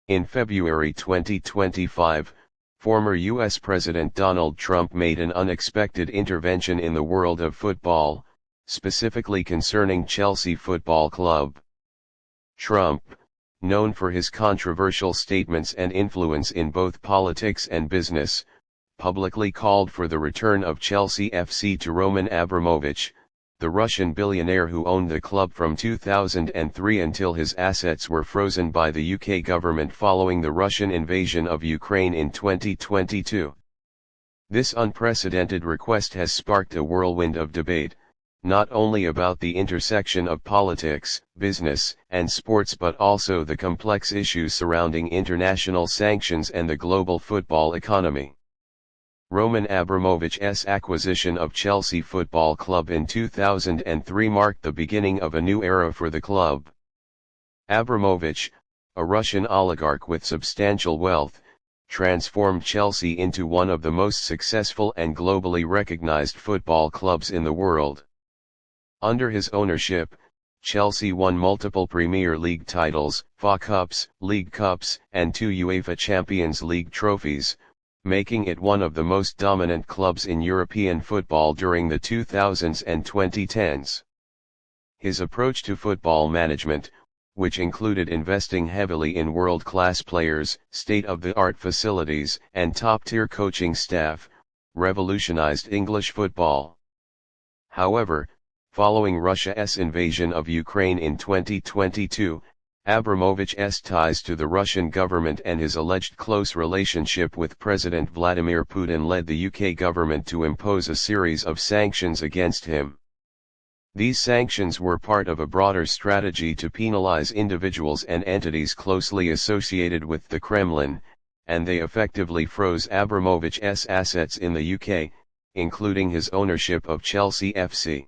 In February 2025, former U.S. President Donald Trump made an unexpected intervention in the world of football, specifically concerning Chelsea Football Club. Trump, known for his controversial statements and influence in both politics and business, publicly called for the return of Chelsea FC to Roman Abramovich, the Russian billionaire who owned the club from 2003 until his assets were frozen by the UK government following the Russian invasion of Ukraine in 2022. This unprecedented request has sparked a whirlwind of debate, not only about the intersection of politics, business, and sports but also the complex issues surrounding international sanctions and the global football economy. Roman Abramovich's acquisition of Chelsea Football Club in 2003 marked the beginning of a new era for the club. Abramovich, a Russian oligarch with substantial wealth, transformed Chelsea into one of the most successful and globally recognized football clubs in the world. Under his ownership, Chelsea won multiple Premier League titles, FA Cups, League Cups, and 2 UEFA Champions League trophies, making it one of the most dominant clubs in European football during the 2000s and 2010s. His approach to football management, which included investing heavily in world-class players, state-of-the-art facilities, and top-tier coaching staff, revolutionized English football. However, following Russia's invasion of Ukraine in 2022, Abramovich's ties to the Russian government and his alleged close relationship with President Vladimir Putin led the UK government to impose a series of sanctions against him. These sanctions were part of a broader strategy to penalize individuals and entities closely associated with the Kremlin, and they effectively froze Abramovich's assets in the UK, including his ownership of Chelsea FC.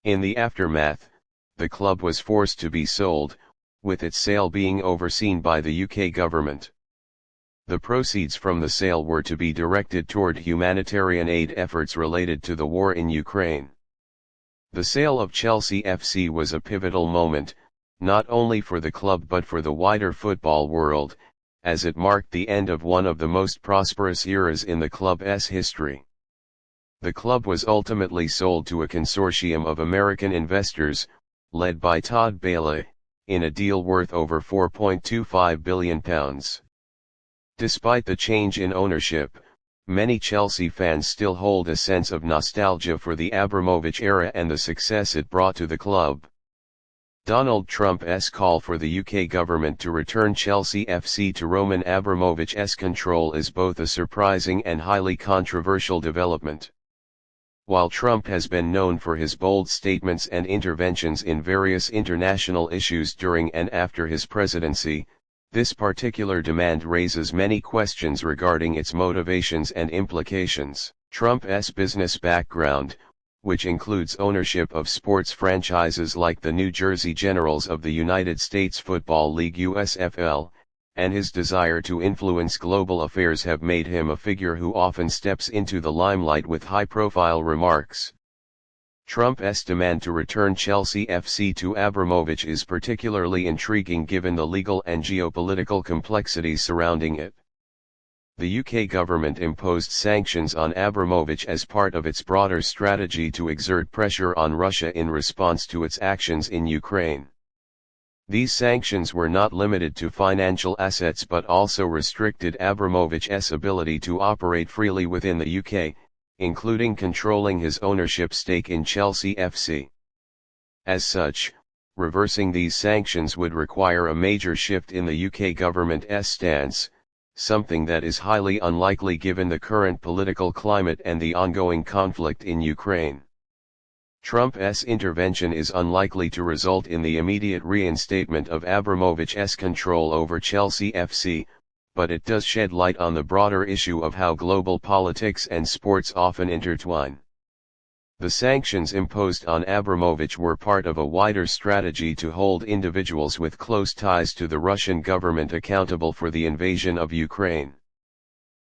In the aftermath, the club was forced to be sold, with its sale being overseen by the UK government. The proceeds from the sale were to be directed toward humanitarian aid efforts related to the war in Ukraine. The sale of Chelsea FC was a pivotal moment, not only for the club but for the wider football world, as it marked the end of one of the most prosperous eras in the club's history. The club was ultimately sold to a consortium of American investors, led by Todd Bailey, in a deal worth over £4.25 billion. Despite the change in ownership, many Chelsea fans still hold a sense of nostalgia for the Abramovich era and the success it brought to the club. Donald Trump's call for the UK government to return Chelsea FC to Roman Abramovich's control is both a surprising and highly controversial development. While Trump has been known for his bold statements and interventions in various international issues during and after his presidency, this particular demand raises many questions regarding its motivations and implications. Trump's business background, which includes ownership of sports franchises like the New Jersey Generals of the United States Football League USFL, and his desire to influence global affairs have made him a figure who often steps into the limelight with high-profile remarks. Trump's demand to return Chelsea FC to Abramovich is particularly intriguing given the legal and geopolitical complexities surrounding it. The UK government imposed sanctions on Abramovich as part of its broader strategy to exert pressure on Russia in response to its actions in Ukraine. These sanctions were not limited to financial assets but also restricted Abramovich's ability to operate freely within the UK, including controlling his ownership stake in Chelsea FC. As such, reversing these sanctions would require a major shift in the UK government's stance, something that is highly unlikely given the current political climate and the ongoing conflict in Ukraine. Trump's intervention is unlikely to result in the immediate reinstatement of Abramovich's control over Chelsea FC, but it does shed light on the broader issue of how global politics and sports often intertwine. The sanctions imposed on Abramovich were part of a wider strategy to hold individuals with close ties to the Russian government accountable for the invasion of Ukraine.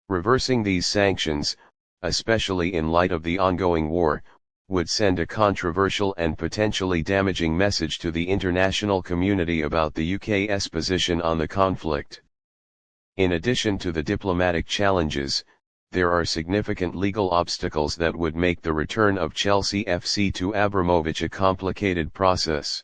Reversing these sanctions, especially in light of the ongoing war, would send a controversial and potentially damaging message to the international community about the UK's position on the conflict. In addition to the diplomatic challenges, there are significant legal obstacles that would make the return of Chelsea FC to Abramovich a complicated process.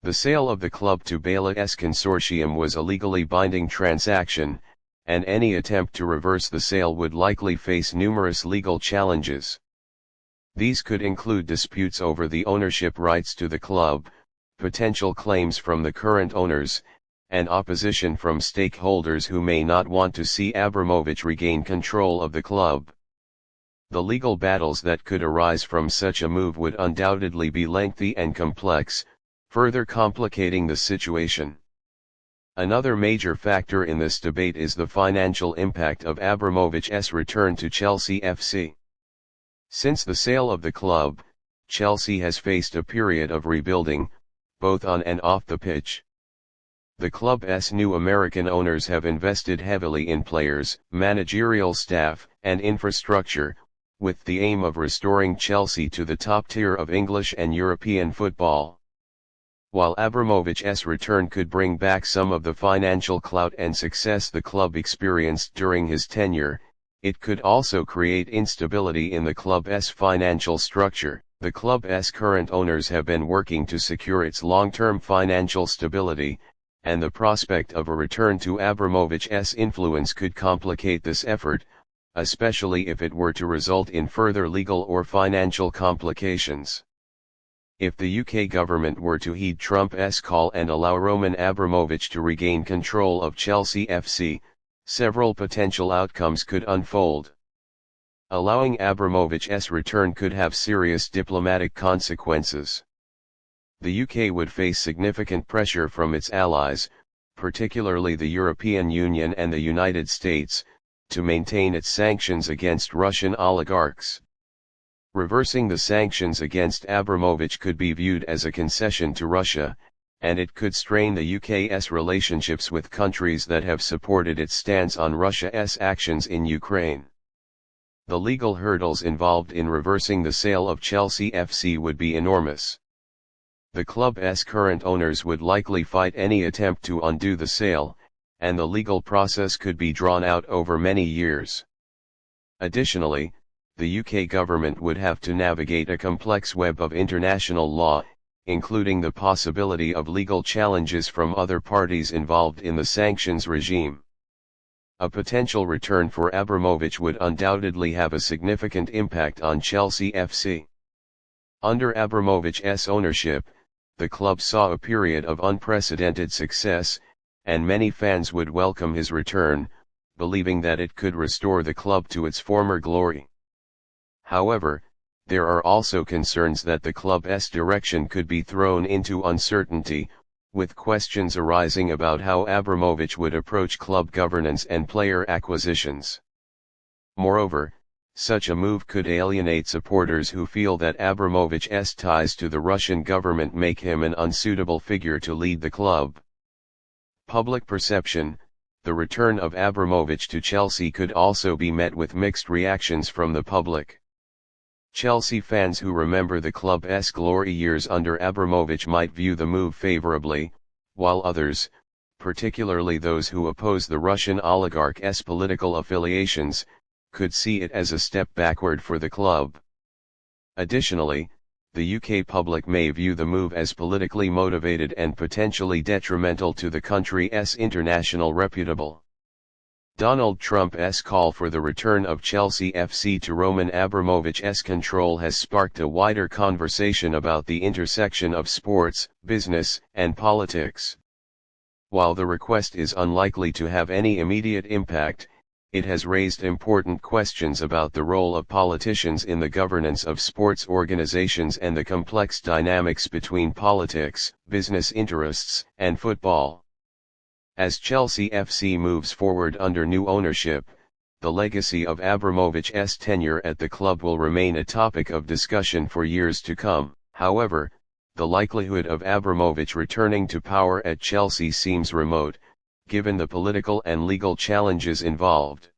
The sale of the club to Bela's consortium was a legally binding transaction, and any attempt to reverse the sale would likely face numerous legal challenges. These could include disputes over the ownership rights to the club, potential claims from the current owners, and opposition from stakeholders who may not want to see Abramovich regain control of the club. The legal battles that could arise from such a move would undoubtedly be lengthy and complex, further complicating the situation. Another major factor in this debate is the financial impact of Abramovich's return to Chelsea FC. Since the sale of the club, Chelsea has faced a period of rebuilding, both on and off the pitch. The club's new American owners have invested heavily in players, managerial staff, and infrastructure, with the aim of restoring Chelsea to the top tier of English and European football. While Abramovich's return could bring back some of the financial clout and success the club experienced during his tenure, it could also create instability in the club's financial structure. The club's current owners have been working to secure its long-term financial stability, and the prospect of a return to Abramovich's influence could complicate this effort, especially if it were to result in further legal or financial complications. If the UK government were to heed Trump's call and allow Roman Abramovich to regain control of Chelsea FC, several potential outcomes could unfold. Allowing Abramovich's return could have serious diplomatic consequences. The UK would face significant pressure from its allies, particularly the European Union and the United States, to maintain its sanctions against Russian oligarchs. Reversing the sanctions against Abramovich could be viewed as a concession to Russia, and it could strain the UK's relationships with countries that have supported its stance on Russia's actions in Ukraine. The legal hurdles involved in reversing the sale of Chelsea FC would be enormous. The club's current owners would likely fight any attempt to undo the sale, and the legal process could be drawn out over many years. Additionally, the UK government would have to navigate a complex web of international law, including the possibility of legal challenges from other parties involved in the sanctions regime. A potential return for Abramovich would undoubtedly have a significant impact on Chelsea FC. Under Abramovich's ownership, the club saw a period of unprecedented success, and many fans would welcome his return, believing that it could restore the club to its former glory. However, there are also concerns that the club's direction could be thrown into uncertainty, with questions arising about how Abramovich would approach club governance and player acquisitions. Moreover, such a move could alienate supporters who feel that Abramovich's ties to the Russian government make him an unsuitable figure to lead the club. Public perception: the return of Abramovich to Chelsea could also be met with mixed reactions from the public. Chelsea fans who remember the club's glory years under Abramovich might view the move favorably, while others, particularly those who oppose the Russian oligarch's political affiliations, could see it as a step backward for the club. Additionally, the UK public may view the move as politically motivated and potentially detrimental to the country's international reputation. Donald Trump's call for the return of Chelsea FC to Roman Abramovich's control has sparked a wider conversation about the intersection of sports, business, and politics. While the request is unlikely to have any immediate impact, it has raised important questions about the role of politicians in the governance of sports organizations and the complex dynamics between politics, business interests, and football. As Chelsea FC moves forward under new ownership, the legacy of Abramovich's tenure at the club will remain a topic of discussion for years to come. However, the likelihood of Abramovich returning to power at Chelsea seems remote, given the political and legal challenges involved.